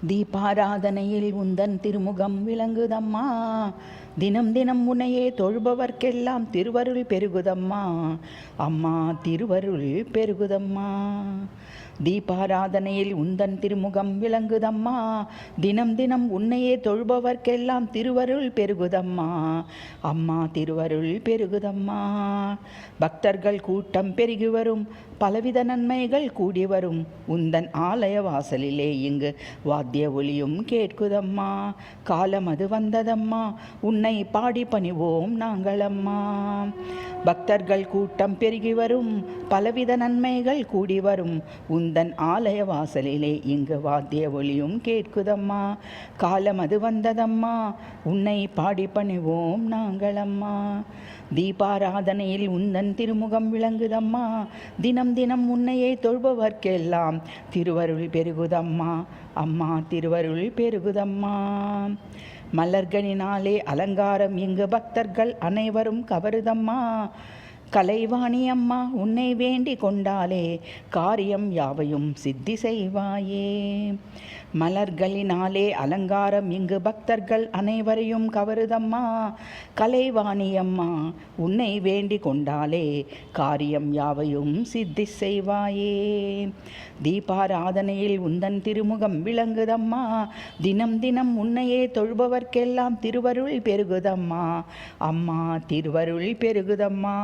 தீபாராதனையில் உந்தன் திருமுகம் விளங்குதம்மா. தினம் தினம் உன்னையே தொழுபவர்க்கெல்லாம் திருவருள் பெருகுதம்மா. அம்மா திருவருள் பெருகுதம்மா. தீபாராதனையில் உந்தன் திருமுகம் விளங்குதம்மா. தினம் தினம் உன்னையே தொழுபவர்க்கெல்லாம் திருவருள் பெருகுதம்மா. அம்மா திருவருள் பெருகுதம்மா. பக்தர்கள் கூட்டம் பெருகி வரும், பலவித நன்மைகள் கூடி வரும் உந்தன் ஆலய வாசலிலே இங்கு வாத்திய ஒலியும் கேட்குதம்மா. காலம் அது வந்ததம்மா, உன்னை பாடி பணிவோம் நாங்களம்மா. பக்தர்கள் கூட்டம் பெருகி வரும், பலவித நன்மைகள் கூடி வரும் உந்தன் ஆலய வாசலிலே இங்கு வாத்திய ஒலியும் கேட்குதம்மா. காலம் அது வந்ததம்மா, உன்னை பாடி பணிவோம் நாங்களம்மா. தீபாராதனையில் உந்தன் திருமுகம் விளங்குதம்மா. தினம் தினம் உன்னையே தொழுபவர்க்கெல்லாம் திருவருள் பெருகுதம்மா. அம்மா திருவருள் பெருகுதம்மா. மலர்களினாலே அலங்காரம் இங்கு பக்தர்கள் அனைவரும் கவருதம்மா. கலைவாணி அம்மா உன்னை வேண்டி கொண்டாலே காரியம் யாவையும் சித்தி செய்வாயே. மலர்களினாலே அலங்காரம் இங்கு பக்தர்கள் அனைவரையும் கவருதம்மா. கலைவாணி அம்மா உன்னை வேண்டி கொண்டாலே காரியம் யாவையும் சித்தி செய்வாயே. தீபாராதனையில் உந்தன் திருமுகம் விளங்குதம்மா. தினம் தினம் உன்னையே தொழுபவர்க்கெல்லாம் திருவருள் பெருகுதம்மா. அம்மா திருவருள் பெருகுதம்மா.